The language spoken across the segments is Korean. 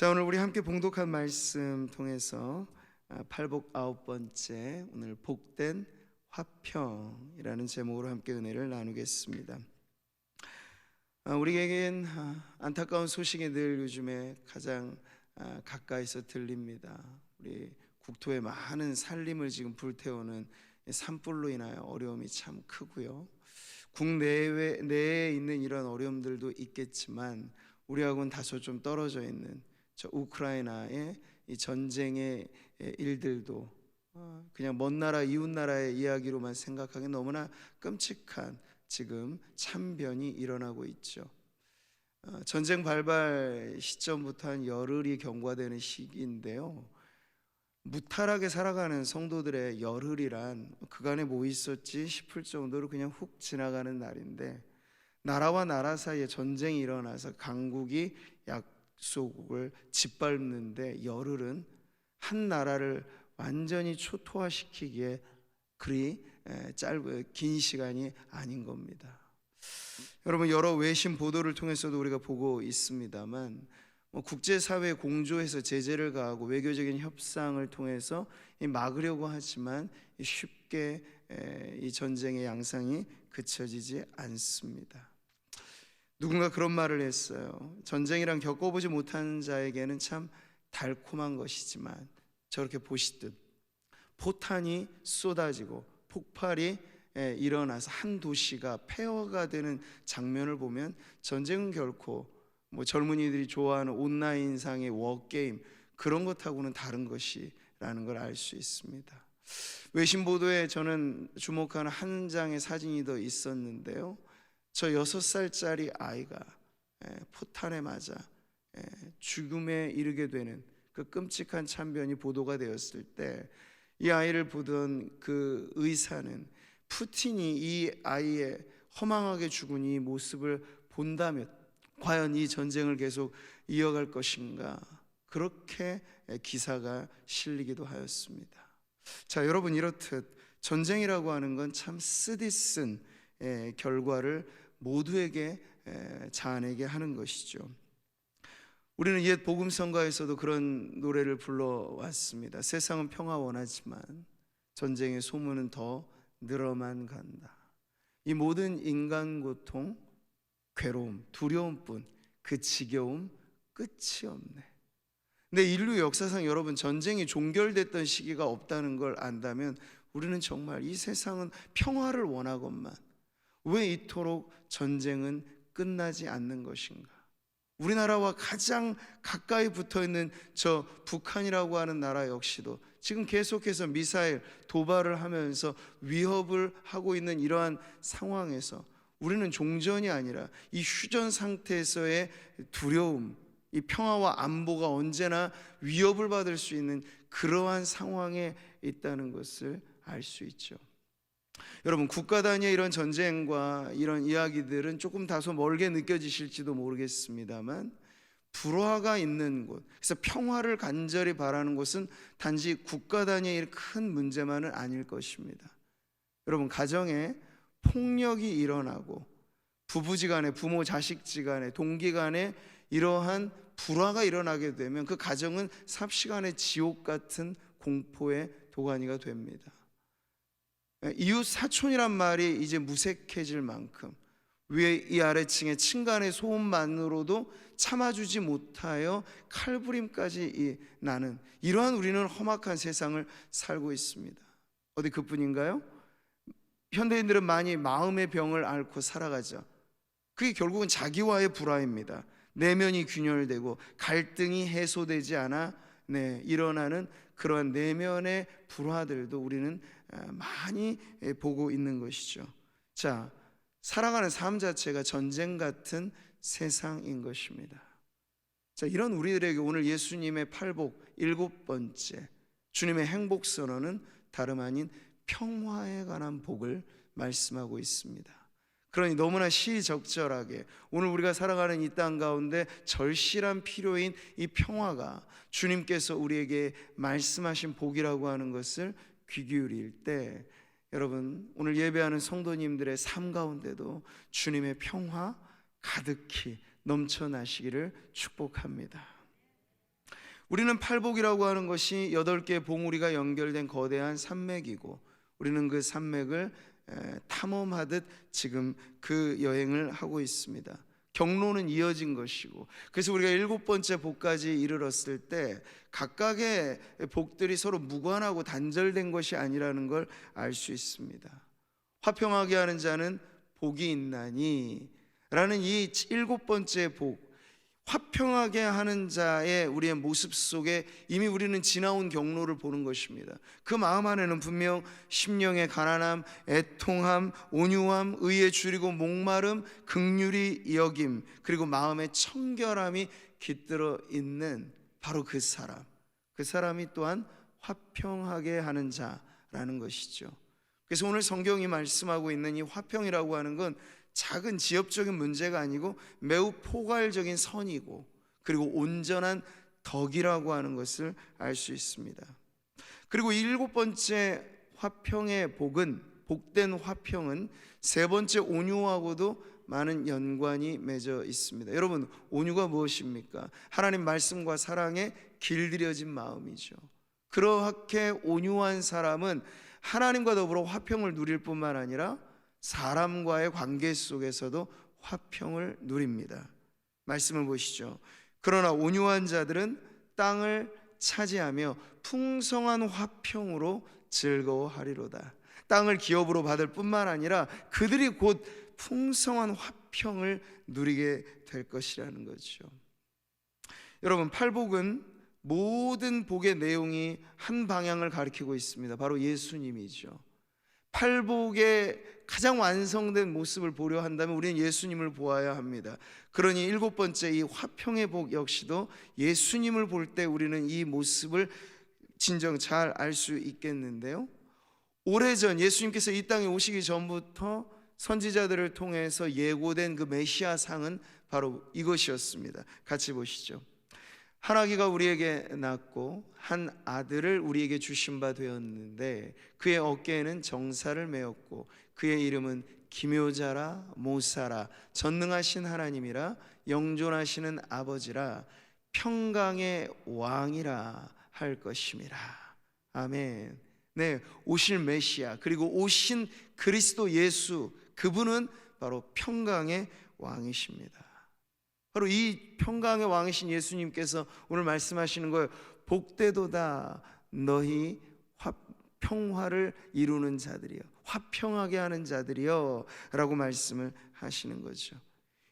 자, 오늘 우리 함께 봉독한 말씀 통해서 팔복 9번째 오늘 복된 화평이라는 제목으로 함께 은혜를 나누겠습니다. 우리에겐 안타까운 소식이 늘 요즘에 가장 가까이서 들립니다. 우리 국토에 많은 산림을 지금 불태우는 산불로 인하여 어려움이 참 크고요. 국내에 있는 이런 어려움들도 있겠지만 우리하고는 다소 좀 떨어져 있는 저 우크라이나의 이 전쟁의 일들도 그냥 먼 나라 이웃 나라의 이야기로만 생각하기 너무나 끔찍한 지금 참변이 일어나고 있죠. 전쟁 발발 시점부터 한 열흘이 경과되는 시기인데요. 무탈하게 살아가는 성도들의 열흘이란 그간에 뭐 있었지 싶을 정도로 그냥 훅 지나가는 날인데, 나라와 나라 사이에 전쟁이 일어나서 강국이 약소국을 짓밟는데 열흘은 한 나라를 완전히 초토화시키기에 그리 긴 시간이 아닌 겁니다. 여러분, 여러 외신 보도를 통해서도 우리가 보고 있습니다만 국제사회 공조해서 제재를 가하고 외교적인 협상을 통해서 막으려고 하지만 쉽게 이 전쟁의 양상이 그쳐지지 않습니다. 누군가 그런 말을 했어요. 전쟁이란 겪어보지 못한 자에게는 참 달콤한 것이지만 저렇게 보시듯 포탄이 쏟아지고 폭발이 일어나서 한 도시가 폐허가 되는 장면을 보면 전쟁은 결코 젊은이들이 좋아하는 온라인상의 워게임 그런 것하고는 다른 것이라는 걸 알 수 있습니다. 외신 보도에 저는 주목하는 한 장의 사진이 더 있었는데요. 저 6살짜리 아이가 포탄에 맞아 죽음에 이르게 되는 그 끔찍한 참변이 보도가 되었을 때 이 아이를 보던 그 의사는 푸틴이 이 아이의 허망하게 죽은 이 모습을 본다면 과연 이 전쟁을 계속 이어갈 것인가, 그렇게 기사가 실리기도 하였습니다. 자, 여러분, 이렇듯 전쟁이라고 하는 건 참 쓰디쓴 결과를 모두에게 자아내게 하는 것이죠. 우리는 옛 복음성가에서도 그런 노래를 불러왔습니다. 세상은 평화 원하지만 전쟁의 소문은 더 늘어만 간다. 이 모든 인간 고통, 괴로움, 두려움뿐 그 지겨움 끝이 없네. 근데 인류 역사상 여러분, 전쟁이 종결됐던 시기가 없다는 걸 안다면 우리는 정말 이 세상은 평화를 원하건만 왜 이토록 전쟁은 끝나지 않는 것인가? 우리나라와 가장 가까이 붙어있는 저 북한이라고 하는 나라 역시도 지금 계속해서 미사일 도발을 하면서 위협을 하고 있는 이러한 상황에서 우리는 종전이 아니라 이 휴전 상태에서의 두려움, 이 평화와 안보가 언제나 위협을 받을 수 있는 그러한 상황에 있다는 것을 알 수 있죠. 여러분, 국가 단위의 이런 전쟁과 이런 이야기들은 조금 다소 멀게 느껴지실지도 모르겠습니다만 불화가 있는 곳, 그래서 평화를 간절히 바라는 곳은 단지 국가 단위의 큰 문제만은 아닐 것입니다. 여러분, 가정에 폭력이 일어나고 부부지간에, 부모 자식지간에, 동기간에 이러한 불화가 일어나게 되면 그 가정은 삽시간에 지옥 같은 공포의 도가니가 됩니다. 이웃 사촌이란 말이 이제 무색해질 만큼 위 아래층의 층간의 소음만으로도 참아주지 못하여 칼부림까지 나는 이러한 우리는 험악한 세상을 살고 있습니다. 어디 그뿐인가요? 현대인들은 많이 마음의 병을 앓고 살아가죠. 그게 결국은 자기와의 불화입니다. 내면이 균열되고 갈등이 해소되지 않아 일어나는 그러한 내면의 불화들도 우리는 많이 보고 있는 것이죠. 자, 살아가는 삶 자체가 전쟁 같은 세상인 것입니다. 자, 이런 우리들에게 오늘 예수님의 팔복 7번째 주님의 행복 선언은 다름 아닌 평화에 관한 복을 말씀하고 있습니다. 그러니 너무나 시적절하게 오늘 우리가 살아가는 이 땅 가운데 절실한 필요인 이 평화가 주님께서 우리에게 말씀하신 복이라고 하는 것을 귀 기울일 때, 여러분, 오늘 예배하는 성도님들의 삶 가운데도 주님의 평화 가득히 넘쳐나시기를 축복합니다. 우리는 팔복이라고 하는 것이 8개의 봉우리가 연결된 거대한 산맥이고, 우리는 그 산맥을 탐험하듯 지금 그 여행을 하고 있습니다. 경로는 이어진 것이고, 그래서 우리가 7번째 복까지 이르렀을 때 각각의 복들이 서로 무관하고 단절된 것이 아니라는 걸 알 수 있습니다. 화평하게 하는 자는 복이 있나니 라는 이 7번째 복, 화평하게 하는 자의 우리의 모습 속에 이미 우리는 지나온 경로를 보는 것입니다. 그 마음 안에는 분명 심령의 가난함, 애통함, 온유함, 의에 줄이고 목마름, 긍휼히 여김, 그리고 마음의 청결함이 깃들어 있는 바로 그 사람이 또한 화평하게 하는 자라는 것이죠. 그래서 오늘 성경이 말씀하고 있는 이 화평이라고 하는 건 작은 지엽적인 문제가 아니고 매우 포괄적인 선이고, 그리고 온전한 덕이라고 하는 것을 알 수 있습니다. 그리고 7번째 화평의 복은, 복된 화평은 3번째 온유하고도 많은 연관이 맺어 있습니다. 여러분, 온유가 무엇입니까? 하나님 말씀과 사랑에 길들여진 마음이죠. 그렇게 온유한 사람은 하나님과 더불어 화평을 누릴 뿐만 아니라 사람과의 관계 속에서도 화평을 누립니다. 말씀을 보시죠. 그러나 온유한 자들은 땅을 차지하며 풍성한 화평으로 즐거워하리로다. 땅을 기업으로 받을 뿐만 아니라 그들이 곧 풍성한 화평을 누리게 될 것이라는 거죠. 여러분, 팔복은 모든 복의 내용이 한 방향을 가리키고 있습니다. 바로 예수님이죠. 팔복의 가장 완성된 모습을 보려 한다면 우리는 예수님을 보아야 합니다. 그러니 7번째 이 화평의 복 역시도 예수님을 볼 때 우리는 이 모습을 진정 잘 알 수 있겠는데요, 오래전 예수님께서 이 땅에 오시기 전부터 선지자들을 통해서 예고된 그 메시아 상은 바로 이것이었습니다. 같이 보시죠. 하나님가 우리에게 낳고 한 아들을 우리에게 주신 바 되었는데 그의 어깨에는 정사를 메었고 그의 이름은 기묘자라 모사라 전능하신 하나님이라 영존하시는 아버지라 평강의 왕이라 할 것임이라. 아멘. 네, 오실 메시아, 그리고 오신 그리스도 예수, 그분은 바로 평강의 왕이십니다. 바로 이 평강의 왕이신 예수님께서 오늘 말씀하시는 거예요. 복되도다 너희 평화를 이루는 자들이여, 화평하게 하는 자들이여 라고 말씀을 하시는 거죠.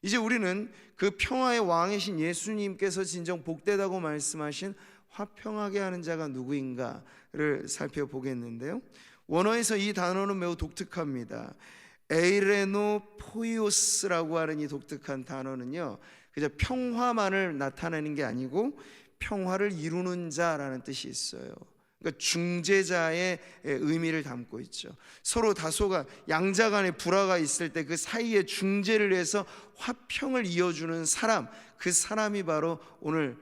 이제 우리는 그 평화의 왕이신 예수님께서 진정 복되다고 말씀하신 화평하게 하는 자가 누구인가를 살펴보겠는데요, 원어에서 이 단어는 매우 독특합니다. 에이레노포이오스라고 하는 이 독특한 단어는요, 그저 평화만을 나타내는 게 아니고 평화를 이루는 자라는 뜻이 있어요. 그러니까 중재자의 의미를 담고 있죠. 서로 다소가 양자 간에 불화가 있을 때 그 사이에 중재를 해서 화평을 이어주는 사람, 그 사람이 바로 오늘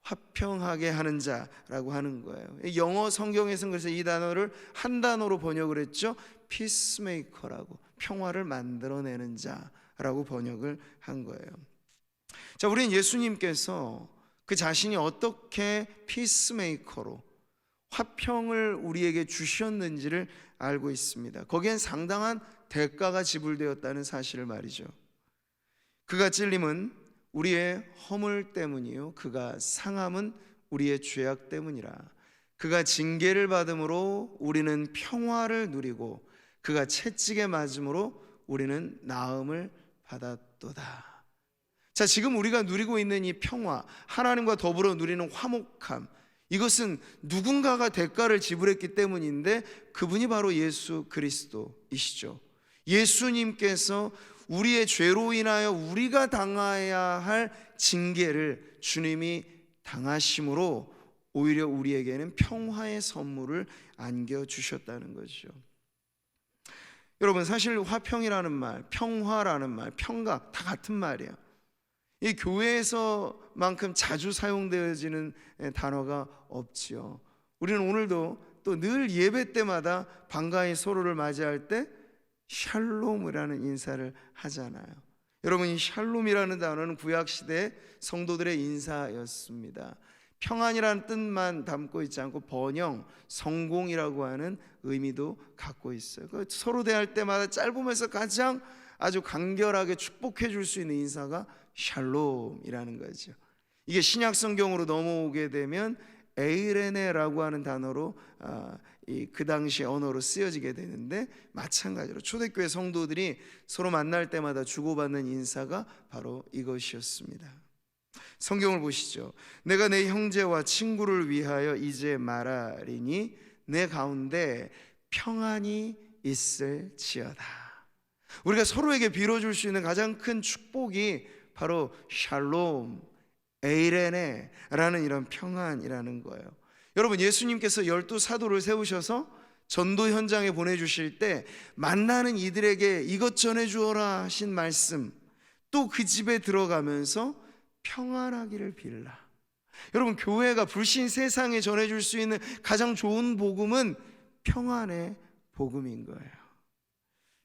화평하게 하는 자라고 하는 거예요. 영어 성경에서는 그래서 이 단어를 한 단어로 번역을 했죠. 피스메이커라고, 평화를 만들어내는 자라고 번역을 한 거예요. 자, 우리는 예수님께서 그 자신이 어떻게 피스메이커로 화평을 우리에게 주셨는지를 알고 있습니다. 거기엔 상당한 대가가 지불되었다는 사실을 말이죠. 그가 찔림은 우리의 허물 때문이요 그가 상함은 우리의 죄악 때문이라. 그가 징계를 받음으로 우리는 평화를 누리고 그가 채찍에 맞음으로 우리는 나음을 받았도다. 자, 지금 우리가 누리고 있는 이 평화, 하나님과 더불어 누리는 화목함, 이것은 누군가가 대가를 지불했기 때문인데 그분이 바로 예수 그리스도이시죠. 예수님께서 우리의 죄로 인하여 우리가 당해야 할 징계를 주님이 당하심으로 오히려 우리에게는 평화의 선물을 안겨주셨다는 거죠. 여러분, 사실 화평이라는 말, 평화라는 말, 평강 다 같은 말이에요. 이 교회에서만큼 자주 사용되어지는 단어가 없지요. 우리는 오늘도 또 늘 예배 때마다 반가이 서로를 맞이할 때 샬롬이라는 인사를 하잖아요. 여러분, 이 샬롬이라는 단어는 구약시대 성도들의 인사였습니다. 평안이라는 뜻만 담고 있지 않고 번영, 성공이라고 하는 의미도 갖고 있어요. 서로 대할 때마다 짧으면서 가장 아주 간결하게 축복해 줄 수 있는 인사가 샬롬이라는 거죠. 이게 신약 성경으로 넘어오게 되면 에이레네라고 하는 단어로 그 당시 언어로 쓰여지게 되는데, 마찬가지로 초대교회 성도들이 서로 만날 때마다 주고받는 인사가 바로 이것이었습니다. 성경을 보시죠. 내가 내 형제와 친구를 위하여 이제 말하리니 내 가운데 평안이 있을지어다. 우리가 서로에게 빌어줄 수 있는 가장 큰 축복이 바로 샬롬, 에이레네라는 이런 평안이라는 거예요. 여러분, 예수님께서 12사도를 세우셔서 전도 현장에 보내주실 때 만나는 이들에게 이것 전해주어라 하신 말씀, 또 그 집에 들어가면서 평안하기를 빌라. 여러분, 교회가 불신 세상에 전해줄 수 있는 가장 좋은 복음은 평안의 복음인 거예요.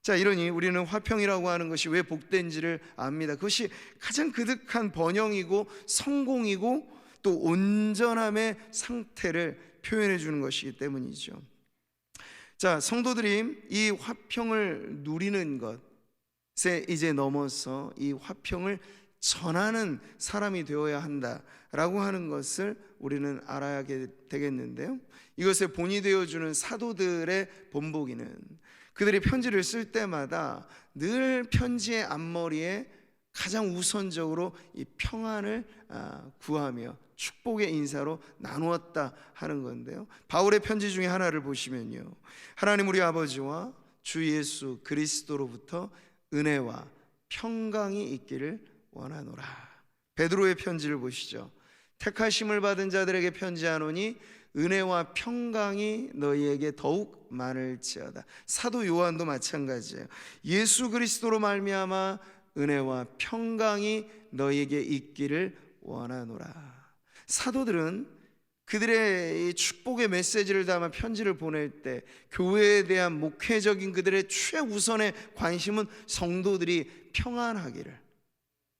자, 이러니 우리는 화평이라고 하는 것이 왜 복된지를 압니다. 그것이 가장 그득한 번영이고 성공이고 또 온전함의 상태를 표현해 주는 것이기 때문이죠. 자, 성도들이 이 화평을 누리는 것에 이제 넘어서 이 화평을 전하는 사람이 되어야 한다라고 하는 것을 우리는 알아야 되겠는데요, 이것의 본이 되어주는 사도들의 본보기는 그들이 편지를 쓸 때마다 늘 편지의 앞머리에 가장 우선적으로 이 평안을 구하며 축복의 인사로 나누었다 하는 건데요, 바울의 편지 중에 하나를 보시면요, 하나님 우리 아버지와 주 예수 그리스도로부터 은혜와 평강이 있기를 원하노라. 베드로의 편지를 보시죠. 택하심을 받은 자들에게 편지하노니 은혜와 평강이 너희에게 더욱 많을지어다. 사도 요한도 마찬가지예요. 예수 그리스도로 말미암아 은혜와 평강이 너희에게 있기를 원하노라. 사도들은 그들의 축복의 메시지를 담아 편지를 보낼 때 교회에 대한 목회적인 그들의 최우선의 관심은 성도들이 평안하기를,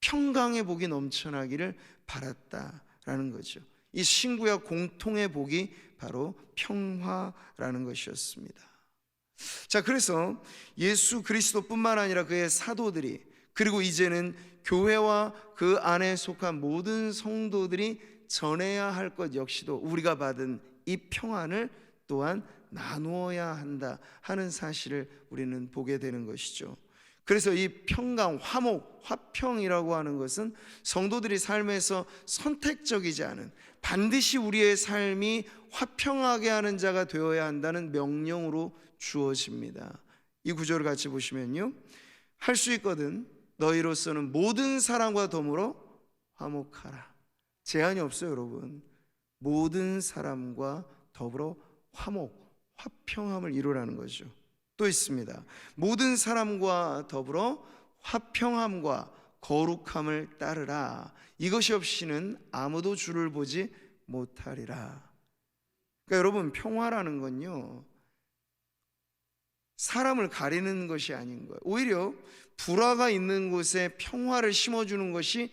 평강의 복이 넘쳐나기를 바랐다라는 거죠. 이 신구약 공통의 복이 바로 평화라는 것이었습니다. 자, 그래서 예수 그리스도뿐만 아니라 그의 사도들이, 그리고 이제는 교회와 그 안에 속한 모든 성도들이 전해야 할 것 역시도 우리가 받은 이 평안을 또한 나누어야 한다 하는 사실을 우리는 보게 되는 것이죠. 그래서 이 평강, 화목, 화평이라고 하는 것은 성도들이 삶에서 선택적이지 않은, 반드시 우리의 삶이 화평하게 하는 자가 되어야 한다는 명령으로 주어집니다. 이 구절을 같이 보시면요, 할 수 있거든 너희로서는 모든 사람과 더불어 화목하라. 제한이 없어요, 여러분. 모든 사람과 더불어 화목, 화평함을 이루라는 거죠. 또 있습니다. 모든 사람과 더불어 화평함과 거룩함을 따르라. 이것이 없이는 아무도 주를 보지 못하리라. 그러니까 여러분, 평화라는 건요, 사람을 가리는 것이 아닌 거예요. 오히려 불화가 있는 곳에 평화를 심어주는 것이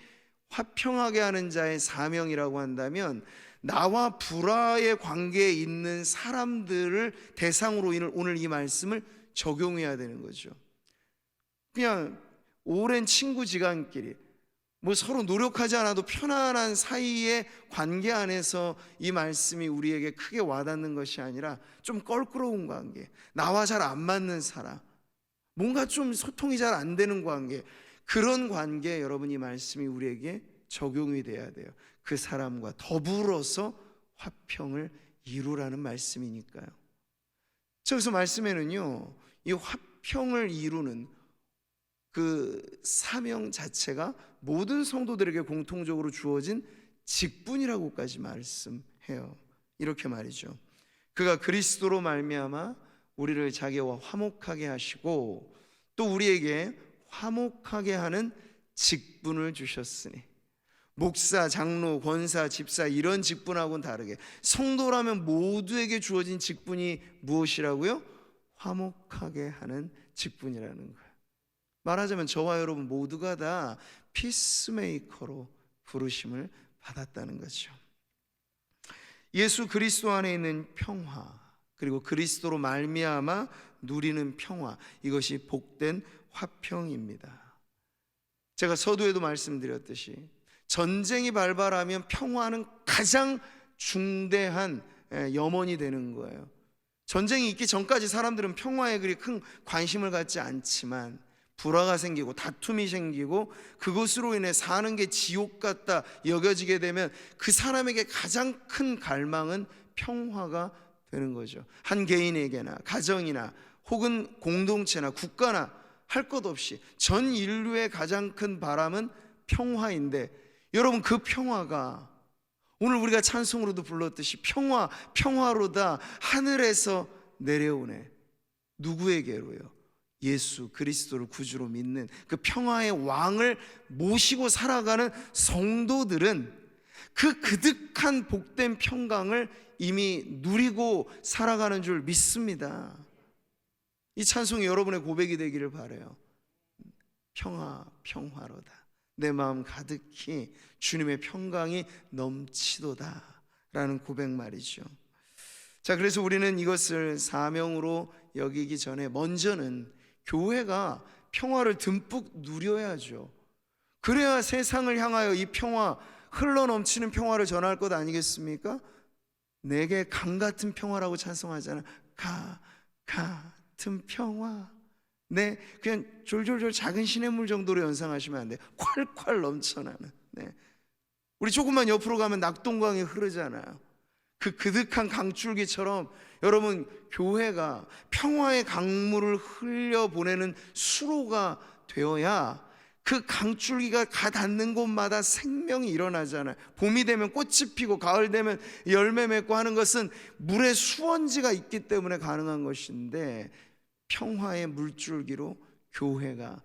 화평하게 하는 자의 사명이라고 한다면, 나와 불화의 관계에 있는 사람들을 대상으로 오늘 이 말씀을 적용해야 되는 거죠. 그냥 오랜 친구지간끼리 뭐 서로 노력하지 않아도 편안한 사이의 관계 안에서 이 말씀이 우리에게 크게 와닿는 것이 아니라 좀 껄끄러운 관계, 나와 잘 안 맞는 사람, 뭔가 좀 소통이 잘 안 되는 관계, 그런 관계에 여러분 이 말씀이 우리에게 적용이 돼야 돼요. 그 사람과 더불어서 화평을 이루라는 말씀이니까요. 그래서 말씀에는요, 이 화평을 이루는 그 사명 자체가 모든 성도들에게 공통적으로 주어진 직분이라고까지 말씀해요. 이렇게 말이죠. 그가 그리스도로 말미암아 우리를 자기와 화목하게 하시고 또 우리에게 화목하게 하는 직분을 주셨으니, 목사, 장로, 권사, 집사 이런 직분하고는 다르게 성도라면 모두에게 주어진 직분이 무엇이라고요? 화목하게 하는 직분이라는 거예요. 말하자면 저와 여러분 모두가 다 피스메이커로 부르심을 받았다는 거죠. 예수 그리스도 안에 있는 평화, 그리고 그리스도로 말미암아 누리는 평화, 이것이 복된 화평입니다. 제가 서두에도 말씀드렸듯이 전쟁이 발발하면 평화는 가장 중대한 염원이 되는 거예요. 전쟁이 있기 전까지 사람들은 평화에 그리 큰 관심을 갖지 않지만 불화가 생기고 다툼이 생기고 그것으로 인해 사는 게 지옥 같다 여겨지게 되면 그 사람에게 가장 큰 갈망은 평화가 되는 거죠. 한 개인에게나 가정이나 혹은 공동체나 국가나 할 것 없이 전 인류의 가장 큰 바람은 평화인데, 여러분 그 평화가 오늘 우리가 찬송으로도 불렀듯이 평화, 평화로다 하늘에서 내려오네. 누구에게로요? 예수 그리스도를 구주로 믿는 그 평화의 왕을 모시고 살아가는 성도들은 그 그득한 복된 평강을 이미 누리고 살아가는 줄 믿습니다. 이 찬송이 여러분의 고백이 되기를 바라요. 평화, 평화로다. 내 마음 가득히 주님의 평강이 넘치도다 라는 고백 말이죠. 자, 그래서 우리는 이것을 사명으로 여기기 전에 먼저는 교회가 평화를 듬뿍 누려야죠. 그래야 세상을 향하여 이 평화, 흘러넘치는 평화를 전할 것 아니겠습니까? 내게 강 같은 평화라고 찬송하잖아요. 같은 평화. 네, 그냥 졸졸졸 작은 시냇물 정도로 연상하시면 안 돼요. 콸콸 넘쳐나는. 네. 우리 조금만 옆으로 가면 낙동강이 흐르잖아요. 그 그득한 강줄기처럼 여러분 교회가 평화의 강물을 흘려보내는 수로가 되어야 그 강줄기가 가 닿는 곳마다 생명이 일어나잖아요. 봄이 되면 꽃이 피고 가을 되면 열매 맺고 하는 것은 물의 수원지가 있기 때문에 가능한 것인데, 평화의 물줄기로 교회가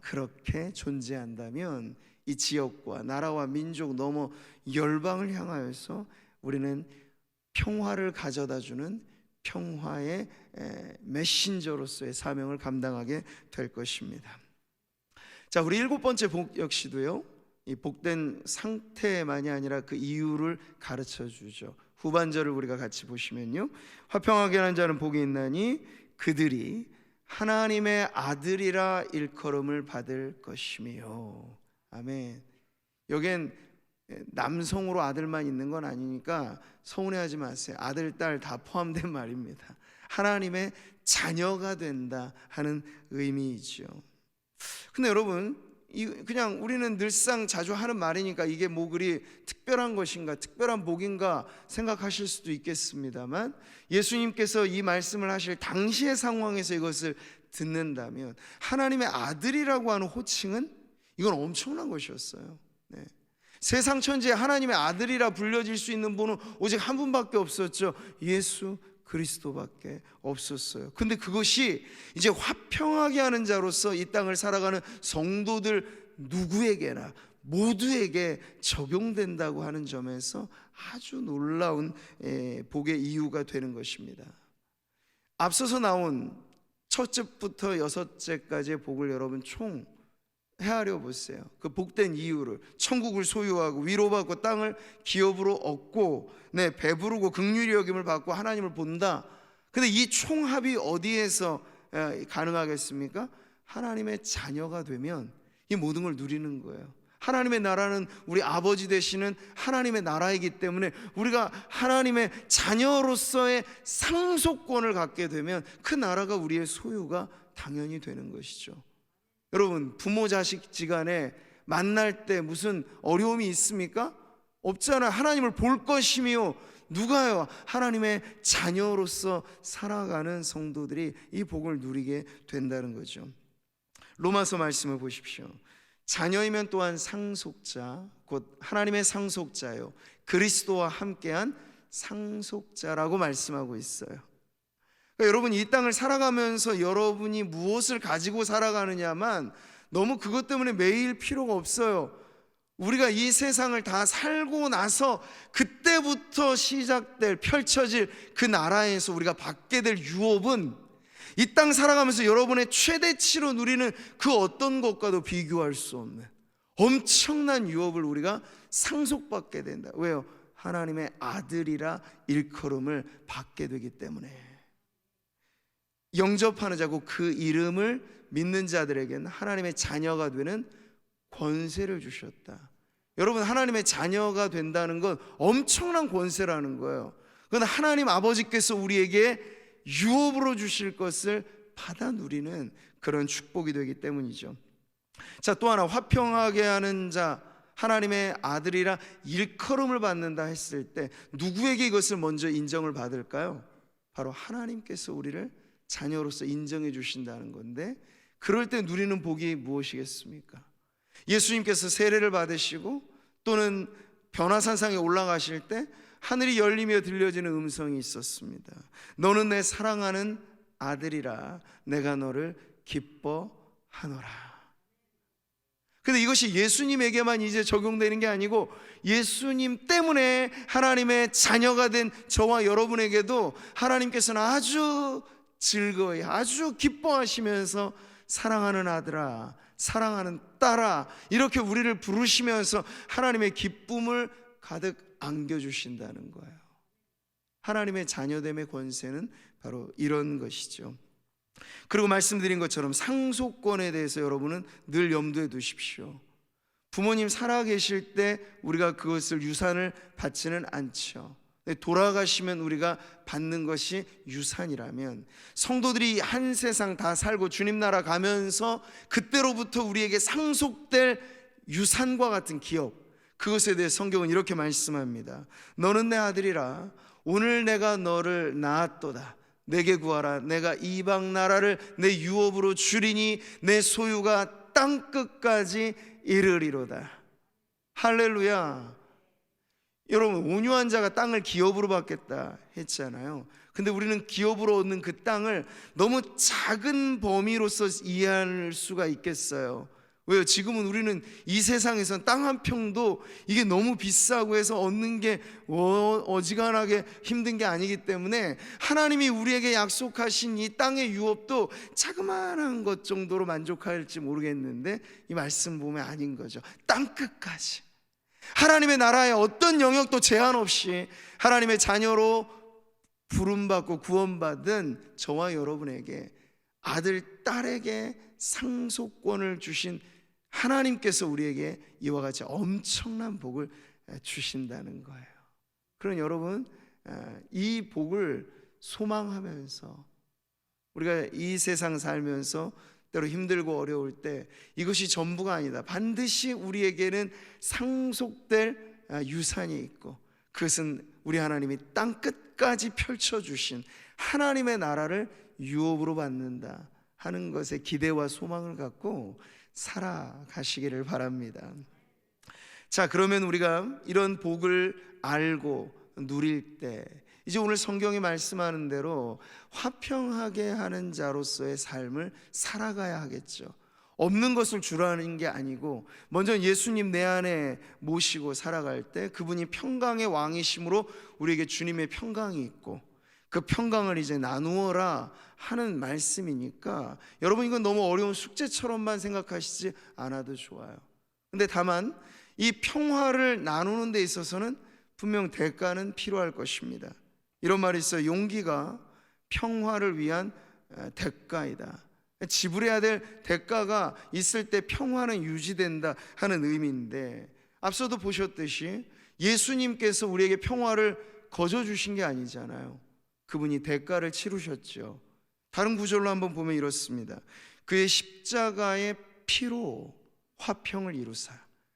그렇게 존재한다면 이 지역과 나라와 민족 넘어 열방을 향하여서 우리는 평화를 가져다주는 평화의 메신저로서의 사명을 감당하게 될 것입니다. 자, 우리 7번째 복 역시도요, 이 복된 상태만이 아니라 그 이유를 가르쳐 주죠. 후반절을 우리가 같이 보시면요, 화평하게 하는 자는 복이 있나니 그들이 하나님의 아들이라 일컬음을 받을 것이며. 아멘. 여긴 남성으로 아들만 있는 건 아니니까 서운해하지 마세요. 아들, 딸 다 포함된 말입니다. 하나님의 자녀가 된다 하는 의미이죠. 근데 여러분, 그냥 우리는 늘상 자주 하는 말이니까 이게 뭐 그리 특별한 것인가, 특별한 복인가 생각하실 수도 있겠습니다만, 예수님께서 이 말씀을 하실 당시의 상황에서 이것을 듣는다면 하나님의 아들이라고 하는 호칭은 이건 엄청난 것이었어요. 네. 세상 천지에 하나님의 아들이라 불려질 수 있는 분은 오직 한 분밖에 없었죠. 예수 그리스도밖에 없었어요. 근데 그것이 이제 화평하게 하는 자로서 이 땅을 살아가는 성도들 누구에게나 모두에게 적용된다고 하는 점에서 아주 놀라운 복의 이유가 되는 것입니다. 앞서서 나온 첫째부터 여섯째까지의 복을 여러분 총 헤아려 보세요. 그 복된 이유를, 천국을 소유하고 위로받고 땅을 기업으로 얻고, 네, 배부르고 긍휼히 여김을 받고 하나님을 본다. 근데 이 총합이 어디에서 가능하겠습니까? 하나님의 자녀가 되면 이 모든 걸 누리는 거예요. 하나님의 나라는 우리 아버지 되시는 하나님의 나라이기 때문에 우리가 하나님의 자녀로서의 상속권을 갖게 되면 그 나라가 우리의 소유가 당연히 되는 것이죠. 여러분, 부모 자식지간에 만날 때 무슨 어려움이 있습니까? 없잖아요. 하나님을 볼 것이며, 누가요? 하나님의 자녀로서 살아가는 성도들이 이 복을 누리게 된다는 거죠. 로마서 말씀을 보십시오. 자녀이면 또한 상속자, 곧 하나님의 상속자요, 그리스도와 함께한 상속자라고 말씀하고 있어요. 그러니까 여러분, 이 땅을 살아가면서 여러분이 무엇을 가지고 살아가느냐만 너무 그것 때문에 매일 필요가 없어요. 우리가 이 세상을 다 살고 나서 그때부터 시작될, 펼쳐질 그 나라에서 우리가 받게 될 유업은 이 땅 살아가면서 여러분의 최대치로 누리는 그 어떤 것과도 비교할 수 없는 엄청난 유업을 우리가 상속받게 된다. 왜요? 하나님의 아들이라 일컬음을 받게 되기 때문에, 영접하는 자고 그 이름을 믿는 자들에게는 하나님의 자녀가 되는 권세를 주셨다. 여러분, 하나님의 자녀가 된다는 건 엄청난 권세라는 거예요. 그건 하나님 아버지께서 우리에게 유업으로 주실 것을 받아 누리는 그런 축복이 되기 때문이죠. 자, 또 하나, 화평하게 하는 자, 하나님의 아들이라 일컬음을 받는다 했을 때 누구에게 이것을 먼저 인정을 받을까요? 바로 하나님께서 우리를 자녀로서 인정해 주신다는 건데, 그럴 때 누리는 복이 무엇이겠습니까? 예수님께서 세례를 받으시고 또는 변화산상에 올라가실 때 하늘이 열리며 들려지는 음성이 있었습니다. 너는 내 사랑하는 아들이라 내가 너를 기뻐하노라. 근데 이것이 예수님에게만 이제 적용되는 게 아니고 예수님 때문에 하나님의 자녀가 된 저와 여러분에게도 하나님께서는 아주 즐거이, 아주 기뻐하시면서 사랑하는 아들아, 사랑하는 딸아, 이렇게 우리를 부르시면서 하나님의 기쁨을 가득 안겨주신다는 거예요. 하나님의 자녀됨의 권세는 바로 이런 것이죠. 그리고 말씀드린 것처럼 상속권에 대해서 여러분은 늘 염두에 두십시오. 부모님 살아계실 때 우리가 그것을 유산을 받지는 않죠. 돌아가시면 우리가 받는 것이 유산이라면, 성도들이 한 세상 다 살고 주님 나라 가면서 그때로부터 우리에게 상속될 유산과 같은 기업, 그것에 대해 성경은 이렇게 말씀합니다. 너는 내 아들이라 오늘 내가 너를 낳았도다. 내게 구하라. 내가 이방 나라를 내 유업으로 주리니 내 소유가 땅 끝까지 이르리로다. 할렐루야. 여러분, 온유한 자가 땅을 기업으로 받겠다 했잖아요. 근데 우리는 기업으로 얻는 그 땅을 너무 작은 범위로서 이해할 수가 있겠어요. 왜요? 지금은 우리는 이 세상에선 땅 한 평도 이게 너무 비싸고 해서 얻는 게 어지간하게 힘든 게 아니기 때문에 하나님이 우리에게 약속하신 이 땅의 유업도 자그마한 것 정도로 만족할지 모르겠는데 이 말씀 보면 아닌 거죠. 땅 끝까지 하나님의 나라의 어떤 영역도 제한 없이 하나님의 자녀로 부름받고 구원받은 저와 여러분에게, 아들, 딸에게 상속권을 주신 하나님께서 우리에게 이와 같이 엄청난 복을 주신다는 거예요. 그럼 여러분, 이 복을 소망하면서 우리가 이 세상 살면서 때로 힘들고 어려울 때 이것이 전부가 아니다, 반드시 우리에게는 상속될 유산이 있고, 그것은 우리 하나님이 땅 끝까지 펼쳐주신 하나님의 나라를 유업으로 받는다 하는 것에 기대와 소망을 갖고 살아가시기를 바랍니다. 자, 그러면 우리가 이런 복을 알고 누릴 때 이제 오늘 성경이 말씀하는 대로 화평하게 하는 자로서의 삶을 살아가야 하겠죠. 없는 것을 주라는 게 아니고 먼저 예수님 내 안에 모시고 살아갈 때 그분이 평강의 왕이심으로 우리에게 주님의 평강이 있고 그 평강을 이제 나누어라 하는 말씀이니까 여러분, 이건 너무 어려운 숙제처럼만 생각하시지 않아도 좋아요. 근데 다만 이 평화를 나누는 데 있어서는 분명 대가는 필요할 것입니다. 이런 말이 있어요. 용기가 평화를 위한 대가이다. 지불해야 될 대가가 있을 때 평화는 유지된다 하는 의미인데, 앞서도 보셨듯이 예수님께서 우리에게 평화를 거저 주신 게 아니잖아요. 그분이 대가를 치르셨죠. 다른 구절로 한번 보면 이렇습니다. 그의 십자가의 피로 화평을 이루사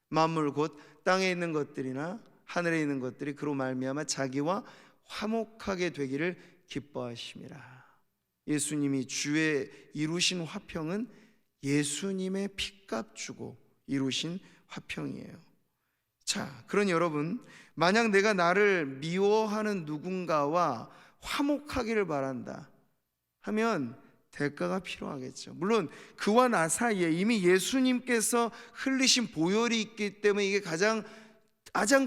만물 곧 땅에 있는 것들이나 하늘에 있는 것들이 그로 말미암아 자기와 화목하게 되기를 기뻐하심이라. 예수님이 주의 이루신 화평은 예수님의 피값 주고 이루신 화평이에요. 자, 그러니 여러분, 만약 내가 나를 미워하는 누군가와 화목하기를 바란다 하면 대가가 필요하겠죠. 물론 그와 나 사이에 이미 예수님께서 흘리신 보혈이 있기 때문에 이게 가장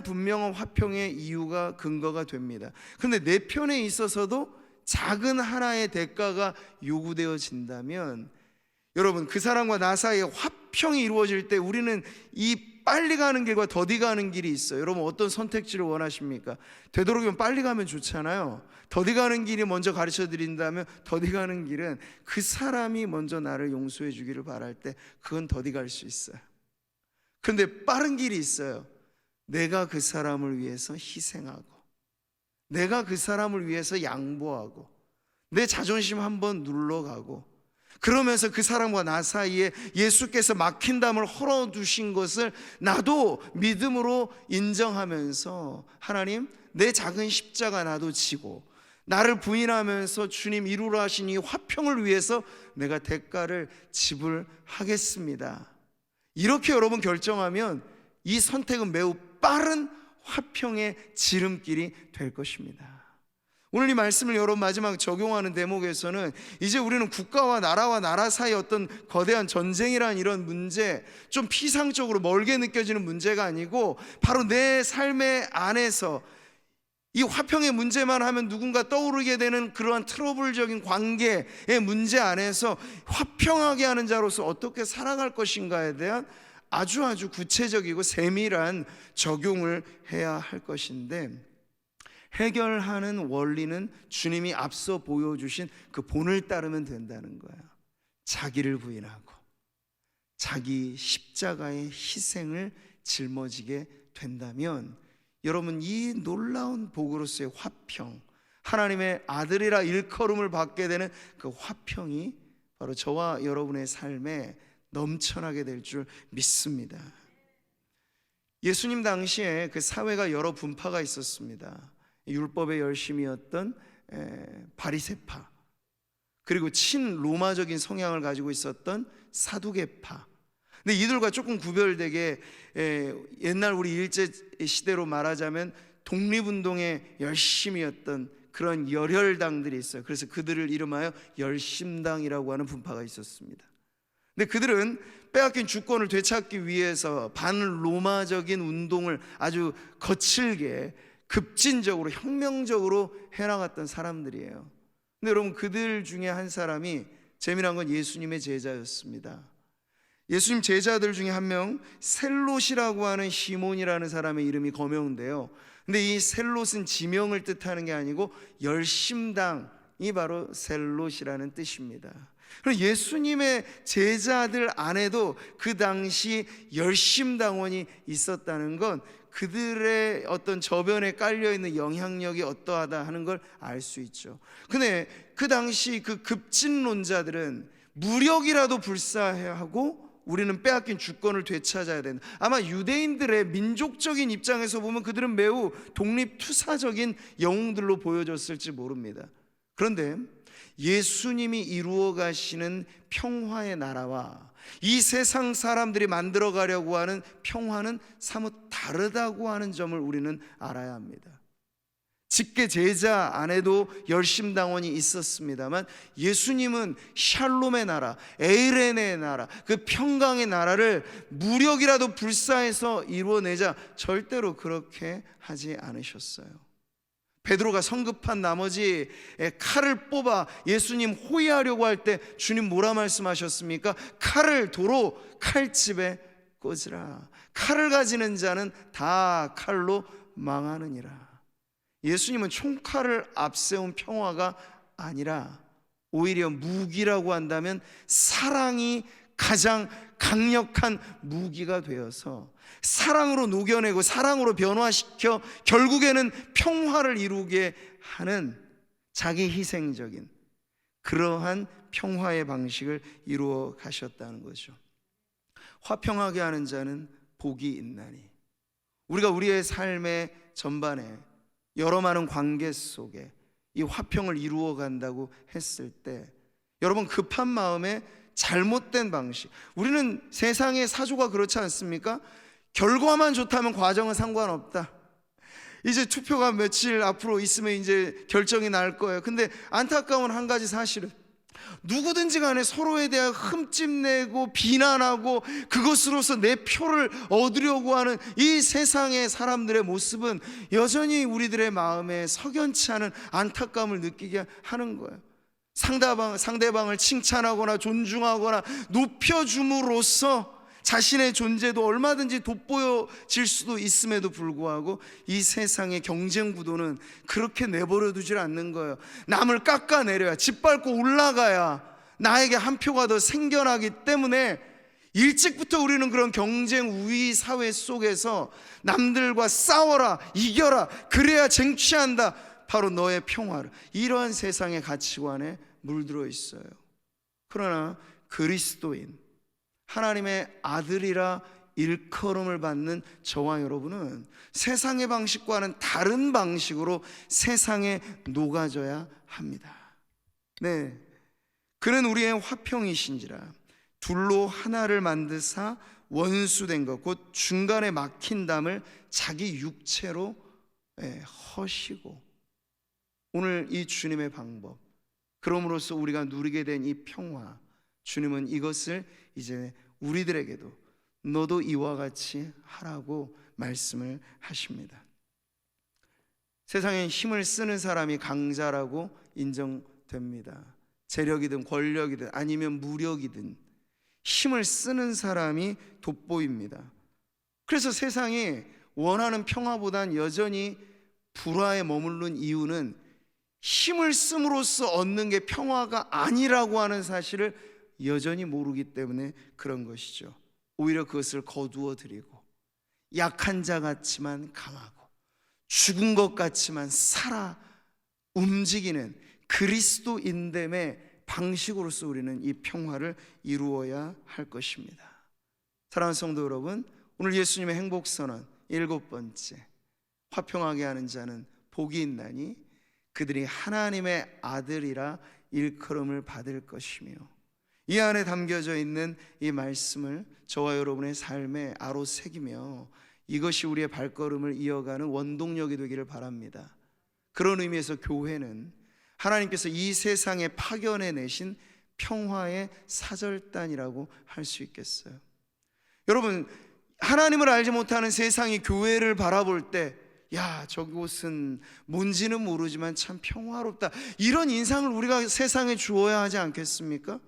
분명한 화평의 이유가 근거가 됩니다. 그런데 내 편에 있어서도 작은 하나의 대가가 요구되어진다면 여러분, 그 사람과 나 사이에 화평이 이루어질 때 우리는 이 빨리 가는 길과 더디 가는 길이 있어요. 여러분 어떤 선택지를 원하십니까? 되도록이면 빨리 가면 좋잖아요. 더디 가는 길이 먼저 가르쳐 드린다면 더디 가는 길은 그 사람이 먼저 나를 용서해 주기를 바랄 때 그건 더디 갈 수 있어요. 그런데 빠른 길이 있어요. 내가 그 사람을 위해서 희생하고, 내가 그 사람을 위해서 양보하고, 내 자존심 한번 눌러가고, 그러면서 그 사람과 나 사이에 예수께서 막힌 담을 헐어두신 것을 나도 믿음으로 인정하면서, 하나님 내 작은 십자가 나도 지고 나를 부인하면서 주님 이루라 하신 이 화평을 위해서 내가 대가를 지불하겠습니다, 이렇게 여러분 결정하면 이 선택은 매우 빠른 화평의 지름길이 될 것입니다. 오늘 이 말씀을 여러분 마지막 적용하는 대목에서는 이제 우리는 국가와 나라 사이 어떤 거대한 전쟁이란 이런 문제, 좀 피상적으로 멀게 느껴지는 문제가 아니고 바로 내 삶의 안에서 이 화평의 문제만 하면 누군가 떠오르게 되는 그러한 트러블적인 관계의 문제 안에서 화평하게 하는 자로서 어떻게 살아갈 것인가에 대한 아주 구체적이고 세밀한 적용을 해야 할 것인데, 해결하는 원리는 주님이 앞서 보여주신 그 본을 따르면 된다는 거예요. 자기를 부인하고 자기 십자가의 희생을 짊어지게 된다면 여러분 이 놀라운 복으로서의 화평, 하나님의 아들이라 일컬음을 받게 되는 그 화평이 바로 저와 여러분의 삶에 넘쳐나게 될 줄 믿습니다. 예수님 당시에 그 사회가 여러 분파가 있었습니다. 율법의 열심이었던 바리새파, 그리고 친로마적인 성향을 가지고 있었던 사두개파. 근데 이들과 조금 구별되게 옛날 우리 일제 시대로 말하자면 독립운동의 열심이었던 그런 열혈당들이 있어요. 그래서 그들을 이름하여 열심당이라고 하는 분파가 있었습니다. 근데 그들은 빼앗긴 주권을 되찾기 위해서 반로마적인 운동을 아주 거칠게 급진적으로 혁명적으로 해나갔던 사람들이에요. 근데 여러분 그들 중에 한 사람이, 재미난 건 예수님의 제자였습니다. 예수님 제자들 중에 한 명 셀롯이라고 하는 시몬이라는 사람의 이름이 거명인데요, 근데 이 셀롯은 지명을 뜻하는 게 아니고 열심당이 바로 셀롯이라는 뜻입니다. 그럼 예수님의 제자들 안에도 그 당시 열심당원이 있었다는 건 그들의 어떤 저변에 깔려있는 영향력이 어떠하다 하는 걸 알 수 있죠. 근데 그 당시 그 급진론자들은 무력이라도 불사하고 우리는 빼앗긴 주권을 되찾아야 된다. 아마 유대인들의 민족적인 입장에서 보면 그들은 매우 독립투사적인 영웅들로 보여졌을지 모릅니다. 그런데 예수님이 이루어 가시는 평화의 나라와 이 세상 사람들이 만들어 가려고 하는 평화는 사뭇 다르다고 하는 점을 우리는 알아야 합니다. 직계 제자 안에도 열심당원이 있었습니다만 예수님은 샬롬의 나라, 에이렌의 나라, 그 평강의 나라를 무력이라도 불사해서 이루어내자 절대로 그렇게 하지 않으셨어요. 베드로가 성급한 나머지 칼을 뽑아 예수님 호위하려고 할 때 주님 뭐라 말씀하셨습니까? 칼을 도로 칼집에 꽂으라. 칼을 가지는 자는 다 칼로 망하느니라. 예수님은 총칼을 앞세운 평화가 아니라 오히려 무기라고 한다면 사랑이 가장 강력한 무기가 되어서 사랑으로 녹여내고 사랑으로 변화시켜 결국에는 평화를 이루게 하는 자기 희생적인 그러한 평화의 방식을 이루어 가셨다는 거죠. 화평하게 하는 자는 복이 있나니. 우리가 우리의 삶의 전반에 여러 많은 관계 속에 이 화평을 이루어 간다고 했을 때 여러분 급한 마음에 잘못된 방식, 우리는 세상의 사조가 그렇지 않습니까? 결과만 좋다면 과정은 상관없다. 이제 투표가 며칠 앞으로 있으면 이제 결정이 날 거예요. 근데 안타까운 한 가지 사실은 누구든지 간에 서로에 대해 흠집내고 비난하고 그것으로서 내 표를 얻으려고 하는 이 세상의 사람들의 모습은 여전히 우리들의 마음에 석연치 않은 안타까움을 느끼게 하는 거예요. 상대방을 칭찬하거나 존중하거나 높여줌으로써 자신의 존재도 얼마든지 돋보여질 수도 있음에도 불구하고 이 세상의 경쟁 구도는 그렇게 내버려 두질 않는 거예요. 남을 깎아내려야, 짓밟고 올라가야 나에게 한 표가 더 생겨나기 때문에 일찍부터 우리는 그런 경쟁 우위 사회 속에서 남들과 싸워라, 이겨라, 그래야 쟁취한다, 바로 너의 평화를, 이러한 세상의 가치관에 물들어 있어요. 그러나 그리스도인, 하나님의 아들이라 일컬음을 받는 저와 여러분은 세상의 방식과는 다른 방식으로 세상에 녹아져야 합니다. 네, 그는 우리의 화평이신지라 둘로 하나를 만드사 원수된 것 곧 중간에 막힌 담을 자기 육체로 허시고, 오늘 이 주님의 방법, 그럼으로써 우리가 누리게 된 이 평화, 주님은 이것을 이제 우리들에게도 너도 이와 같이 하라고 말씀을 하십니다. 세상에 힘을 쓰는 사람이 강자라고 인정됩니다. 재력이든 권력이든 아니면 무력이든 힘을 쓰는 사람이 돋보입니다. 그래서 세상이 원하는 평화보단 여전히 불화에 머무른 이유는 힘을 씀으로써 얻는 게 평화가 아니라고 하는 사실을 여전히 모르기 때문에 그런 것이죠. 오히려 그것을 거두어 드리고 약한 자 같지만 강하고 죽은 것 같지만 살아 움직이는 그리스도인됨의 방식으로서 우리는 이 평화를 이루어야 할 것입니다. 사랑하는 성도 여러분, 오늘 예수님의 행복선언 7번째, 화평하게 하는 자는 복이 있나니 그들이 하나님의 아들이라 일컬음을 받을 것이며, 이 안에 담겨져 있는 이 말씀을 저와 여러분의 삶에 아로새기며 이것이 우리의 발걸음을 이어가는 원동력이 되기를 바랍니다. 그런 의미에서 교회는 하나님께서 이 세상에 파견해 내신 평화의 사절단이라고 할 수 있겠어요. 여러분, 하나님을 알지 못하는 세상이 교회를 바라볼 때, 야, 저곳은 뭔지는 모르지만 참 평화롭다, 이런 인상을 우리가 세상에 주어야 하지 않겠습니까?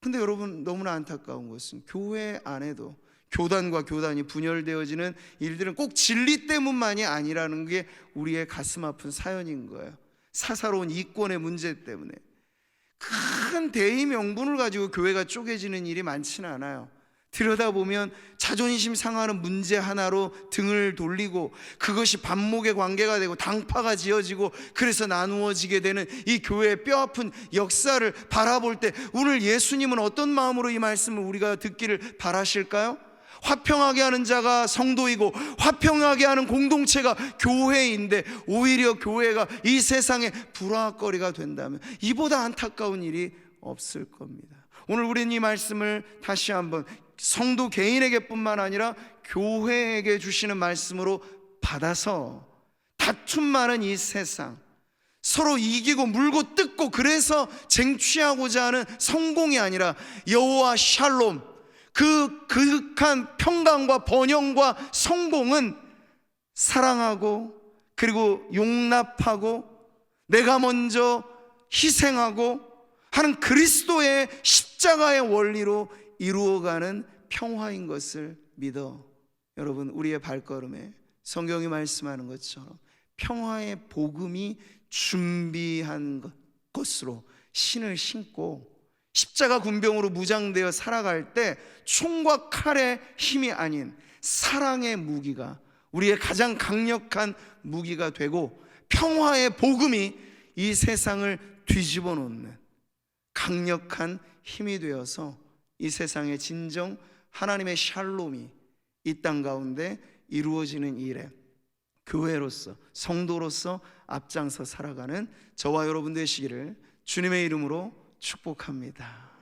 근데 여러분, 너무나 안타까운 것은 교회 안에도 교단과 교단이 분열되어지는 일들은 꼭 진리 때문만이 아니라는 게 우리의 가슴 아픈 사연인 거예요. 사사로운 이권의 문제 때문에 큰 대의 명분을 가지고 교회가 쪼개지는 일이 많지는 않아요. 들여다보면 자존심 상하는 문제 하나로 등을 돌리고 그것이 반목의 관계가 되고 당파가 지어지고 그래서 나누어지게 되는 이 교회의 뼈아픈 역사를 바라볼 때 오늘 예수님은 어떤 마음으로 이 말씀을 우리가 듣기를 바라실까요? 화평하게 하는 자가 성도이고 화평하게 하는 공동체가 교회인데 오히려 교회가 이 세상의 불화거리가 된다면 이보다 안타까운 일이 없을 겁니다. 오늘 우리는 이 말씀을 다시 한번 성도 개인에게 뿐만 아니라 교회에게 주시는 말씀으로 받아서 다툼 많은 이 세상, 서로 이기고 물고 뜯고 그래서 쟁취하고자 하는 성공이 아니라 여호와 샬롬, 그 극한 평강과 번영과 성공은 사랑하고 그리고 용납하고 내가 먼저 희생하고 하는 그리스도의 십자가의 원리로 이루어가는 평화인 것을 믿어 여러분, 우리의 발걸음에 성경이 말씀하는 것처럼 평화의 복음이 준비한 것으로 신을 신고 십자가 군병으로 무장되어 살아갈 때 총과 칼의 힘이 아닌 사랑의 무기가 우리의 가장 강력한 무기가 되고 평화의 복음이 이 세상을 뒤집어 놓는 강력한 힘이 되어서 이 세상의 진정 하나님의 샬롬이 이 땅 가운데 이루어지는 일에 교회로서 성도로서 앞장서 살아가는 저와 여러분 되시기를 주님의 이름으로 축복합니다.